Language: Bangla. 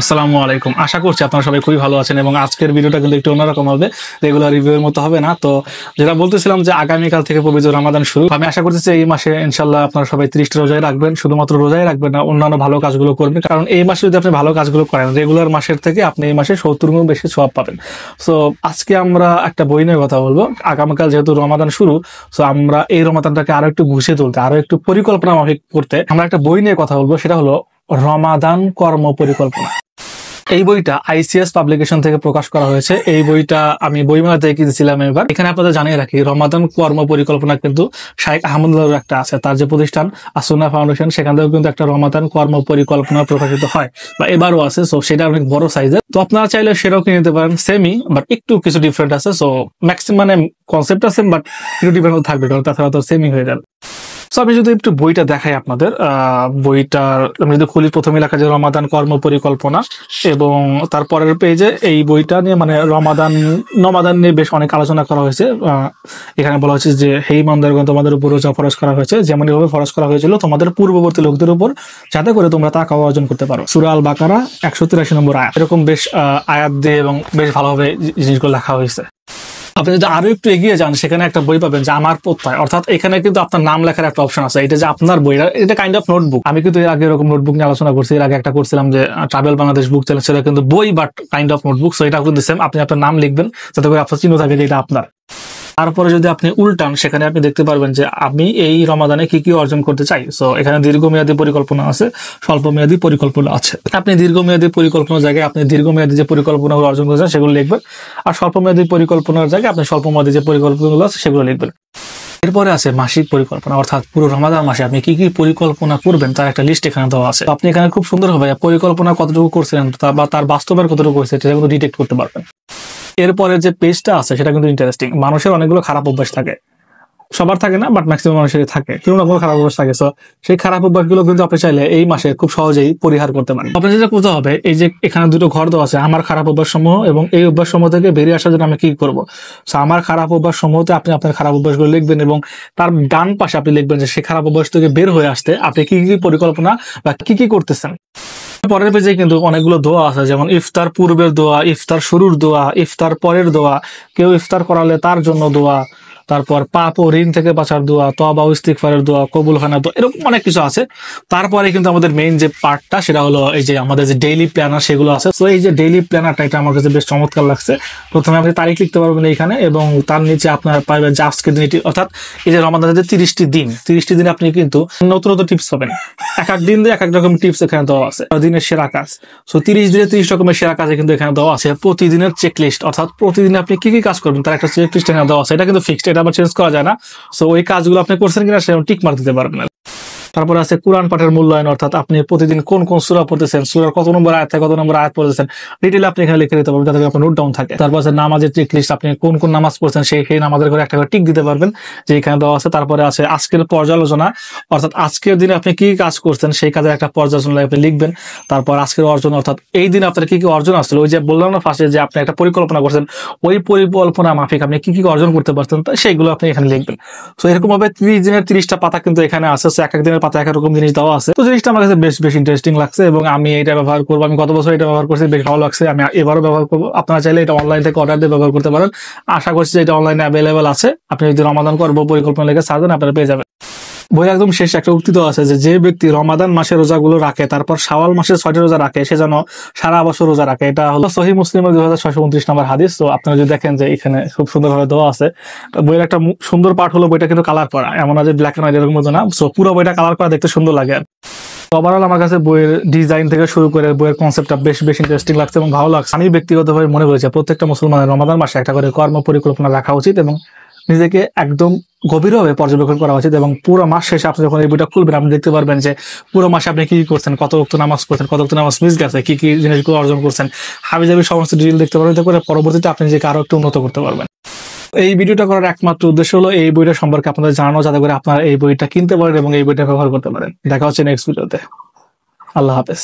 আসসালামু আলাইকুম। আশা করছি আপনারা সবাই খুবই ভালো আছেন এবং আজকের ভিডিওটা কিন্তু একটু অন্যরকম হবে, রেগুলার রিভিউয়ের মতো হবে না। তো যেটা বলতেছিলাম যে আগামীকাল থেকে পবিত্র রমাদান শুরু। আমি আশা করতেছি এই মাসে ইনশাল্লাহ আপনারা সবাই 30টা রোজায় রাখবেন। শুধুমাত্র রোজায় রাখবেন না, অন্যান্য ভালো কাজগুলো করবেন, কারণ এই মাসে যদি আপনি ভালো কাজগুলো করেন রেগুলার মাসের থেকে আপনি এই মাসে 70 গুণ বেশি সওয়াব পাবেন। সো আজকে আমরা একটা বই নিয়ে কথা বলবো। আগামীকাল যেহেতু রমাদান শুরু, সো আমরা এই রমাদানটাকে আরো একটু গুছিয়ে তুলতে, আরো একটু পরিকল্পনা মাফিক করতে আমরা একটা বই নিয়ে কথা বলবো। সেটা হলো রমাদান কর্ম পরিকল্পনা। এই বইটা আইসিএস পাবলিকেশন থেকে প্রকাশ করা হয়েছে। এই বইটা আমি বইমেলা থেকে কিনেছিলাম এবার। এখানে আপনাদের জানিয়ে রাখি, রমাদান কর্ম পরিকল্পনা কিন্তু শাইখ আহমদুল্লাহর একটা আছে, তার যে প্রতিষ্ঠান আসুন্নাহ ফাউন্ডেশন, সেখান থেকেও কিন্তু একটা রমাদান কর্ম পরিকল্পনা প্রকাশিত হয় বা এবারও আছে। সো সেটা অনেক বড় সাইজের, তো আপনারা চাইলে সেটাও কিনে নিতে পারেন। সেমি বাট একটু কিছু ডিফারেন্ট আছে। সো ম্যাক্সিমাম মানে কনসেপ্টটা সেম বাট একটু ডিফারেন্ট থাকবে, কারণ তাছাড়া তো সেমি হয়ে যাবে। সো আমি যদি একটু বইটা দেখাই আপনাদের, বইটার আমি যদি খুলি, প্রথমে লেখা যে রমাদান কর্ম পরিকল্পনা, এবং তারপরের পেজে এই বইটা নিয়ে মানে নমাদান নিয়ে বেশ অনেক আলোচনা করা হয়েছে। এখানে বলা হচ্ছে যে হে ইমানদারগণ, তোমাদের উপর রোজা ফরজ করা হয়েছে যেমন এভাবে ফরজ করা হয়েছিল তোমাদের পূর্ববর্তী লোকদের উপর, যাতে করে তোমরা তাকওয়া অর্জন করতে পারো। সূরা আল বাকারা 183 নম্বর আয়াত। এরকম বেশ আয়াত দিয়ে এবং বেশ ভালোভাবে জিনিসগুলো লেখা হয়েছে। আপনি যদি আরো একটু এগিয়ে যান, সেখানে একটা বই পাবেন যে আমার প্রত্যয়, অর্থাৎ এখানে কিন্তু আপনার নাম লেখার একটা অপশন আছে। এটা যে আপনার বই, এটা কাইন্ড অফ নোটবুক। আমি কিন্তু এর আগে এরকম নোটবুক নিয়ে আলোচনা করছি। এর আগে একটা করছিলাম যে ট্রাভেল বাংলাদেশ বুক চ্যালেঞ্জ, সেটা কিন্তু বই but kind of notebook. So এটা কিন্তু সেম, আপনি আপনার নাম লিখবেন যাতে করে আপনার চিহ্ন থাকে যে এটা আপনার। তারপরে যদি আপনি উল্টান, সেখানে আপনি দেখতে পারবেন যে আমি এই রমাদানে কি কি অর্জন করতে চাই। সো এখানে দীর্ঘমেয়াদী পরিকল্পনা আছে, স্বল্প মেয়াদী পরিকল্পনা আছে। আপনি দীর্ঘমেয়াদী পরিকল্পনার জায়গায় আপনি দীর্ঘমেয়াদী যে পরিকল্পনাগুলো অর্জন করতে চান সেগুলো লিখবেন, আর স্বল্প মেয়াদী পরিকল্পনার জায়গায় আপনি স্বল্প মেয়াদী যে পরিকল্পনাগুলো আছে সেগুলো লিখবেন। এরপরে আছে মাসিক পরিকল্পনা, অর্থাৎ পুরো রমাদান মাসে আপনি কি কি পরিকল্পনা করবেন তার একটা লিস্ট এখানে দেওয়া আছে। আপনি এখানে খুব সুন্দরভাবে পরিকল্পনা কতটুকু করছিলেন বা তার বাস্তবের কতটুকু হয়েছে সেটা কিন্তু ডিটেক্ট করতে পারবেন। এরপরে যে পেজটা আছে সেটা কিন্তু ইন্টারেস্টিং। মানুষের অনেকগুলো খারাপ অভ্যাস থাকে, সবার থাকে না বাট ম্যাক্সিমাম মানুষেরই থাকে, কোনো না কোনো খারাপ অভ্যাস থাকে। সো সেই খারাপ অভ্যাসগুলো কিন্তু আপনি চাইলে এই মাসে খুব সহজেই পরিহার করতে পারেন। আপনি যেটা করতে হবে, এই যে এখানে দুটো ঘর দেওয়া আছে, আমার খারাপ অভ্যাস সমূহ এবং এই অভ্যাস সমূহ থেকে বেরিয়ে আসার জন্য আমি কি করবো। সো আমার খারাপ অভ্যাস সমূহতে আপনি আপনার খারাপ অভ্যাসগুলো লিখবেন, এবং তার ডান পাশে আপনি লিখবেন যে সেই খারাপ অভ্যাস থেকে বের হয়ে আসতে আপনি কি কি পরিকল্পনা বা কি কি করতেছেন। পরের পেজে কিন্তু অনেকগুলো দোয়া আছে, যেমন ইফতার পূর্বের দোয়া, ইফতার শুরুর দোয়া, ইফতার পরের দোয়া, কেউ ইফতার করালে তার জন্য দোয়া, তারপর পাপ ও ঋণ থেকে বাঁচার দোয়া, তওবা ও ইস্তিগফারের দোয়া, কবুল খানা দোয়া, এরকম অনেক কিছু আছে। তারপরে কিন্তু আমাদের মেইন যে পার্টটা সেটা হলো এই যে আমাদের যে ডেইলি প্ল্যানার সেগুলো আছে। তো এই যে ডেইলি প্ল্যানারটা, এটা আমার কাছে বেশ চমৎকার লাগছে। প্রথমে আপনি তারিখ লিখতে পারবেন এইখানে, এবং তার নিচে আপনার পাবেন যে আজকের দিন, অর্থাৎ এই যে রমাদানের যে 30টি দিনে আপনি কিন্তু নতুন নতুন টিপস পাবেন। এক এক দিন দিয়ে এক এক রকম টিপস এখানে দেওয়া আছে। দিনের সেরা কাজ, সো 30 দিনে 30 রকমের সেরা কাজে কিন্তু এখানে দেওয়া আছে। প্রতিদিনের চেকলিস্ট, অর্থাৎ প্রতিদিন আপনি কি কি কাজ করবেন তার একটা চেকলিস্ট এখানে দেওয়া আছে। এটা কিন্তু ফিক্সড, এটা আবার চেঞ্জ করা যায় না। সো ওই কাজগুলো আপনি করছেন কিনা সেটা টিক মার দিতে পারবেন। তারপর আছে কোরআন পাঠের মূল্যায়ন, অর্থাৎ আপনি প্রতিদিন কোন কোন সূরা পড়তেছেন, সূরার কত নম্বর আয়াত থেকে কত নম্বর আয়াত পড়তেছেন, ডিটেইল আপনি এখানে লিখে দিতে পারবেন যাতে আপনার নোট ডাউন থাকে। তারপর আছে নামাজের চেক লিস্ট, আপনি কোন কোন নামাজ পড়ছেন সেই নামাজের করে একটা করে টিক দিতে পারবেন যে এখানে দেওয়া আছে। তারপরে আছে আজকের পর্যালোচনা, অর্থাৎ আজকের দিনে আপনি কি কাজ করছেন সেই কাজের একটা পর্যালোচনা আপনি লিখবেন। তারপর আজকের অর্জন, অর্থাৎ এই দিন আপনার কি কি অর্জন আসছিল, ওই যে বললাম না ফার্স্টে যে আপনি একটা পরিকল্পনা করছেন, ওই পরিকল্পনা মাফিক আপনি কি কি অর্জন করতে পারছেন সেইগুলো আপনি এখানে লিখবেন। তো এরকম ভাবে 30 দিনের 30টা পাতা কিন্তু এখানে আছে। এক এক দিনের পাতা এক এক রকম জিনিস দেওয়া আছে। তো জিনিসটা আমার কাছে বেশ ইন্টারেস্টিং লাগছে এবং আমি এটা ব্যবহার করবো। আমি গত বছর এটা ব্যবহার করছি, বেশ ভালো লাগছে। আমি এবারও ব্যবহার করবো। আপনারা চাইলে এটা অনলাইন থেকে অর্ডার দিয়ে ব্যবহার করতে পারেন। আশা করছি যে এটা অনলাইনে অ্যাভেলেবেল আছে। আপনি যদি রমাদান করবো পরিকল্পনা লেগে সার্চ দেন, আপনারা পেয়ে যাবেন। বই একদম শেষ একটা উক্তি দেওয়া আছে যে ব্যক্তি রমাদান মাসের রোজাগুলো রাখে, তারপর শাওয়াল মাসের 6টি রোজা রাখে, সে যেন সারা বছর রোজা রাখে। এটা হলো সহিহ মুসলিমের 2629 নম্বর হাদিস। তো আপনারা যদি দেখেন যে এখানে খুব সুন্দরভাবে দেওয়া আছে। বইয়ের একটা সুন্দর পার্ট হলো বইটা কিন্তু কালার করা, এমন না যে ব্ল্যাক এন্ড হোয়াইট এরকম মতো না। সো পুরো বইটা কালার করা দেখতে সুন্দর লাগে। ওভারঅল আমার কাছে বইয়ের ডিজাইন থেকে শুরু করে বইয়ের কনসেপ্টটা বেশ ইন্টারেস্টিং লাগছে এবং ভালো লাগছে। আমি ব্যক্তিগতভাবে মনে করেছি প্রত্যেকটা মুসলমানের রমাদান মাসে একটা করে কর্ম পরিকল্পনা রাখা উচিত এবং নিজেকে একদম গভীরভাবে পর্যবেক্ষণ করা উচিত। এবং পুরো মাস শেষে আপনি যখন এই বইটা খুলবেন, আপনি দেখতে পারবেন যে পুরো মাসে আপনি কি করছেন, কত ওয়াক্ত নামাজ পড়ছেন, কত ওয়াক্ত নামাজ মিস গেছে, কি কি জিনিসগুলো অর্জন করছেন, হাবিজাবি সমস্ত ডিটেইল দেখতে পারবেন। এতে করে পরবর্তীতে আপনি নিজেকে আরো একটু উন্নত করতে পারবেন। এই ভিডিওটা করার একমাত্র উদ্দেশ্য হলো এই বইটা সম্পর্কে আপনাদের জানানো, যাতে করে আপনারা এই বইটা কিনতে পারেন এবং এই বইটা ব্যবহার করতে পারেন। দেখা হচ্ছে নেক্সট ভিডিওতে। আল্লাহ হাফেজ।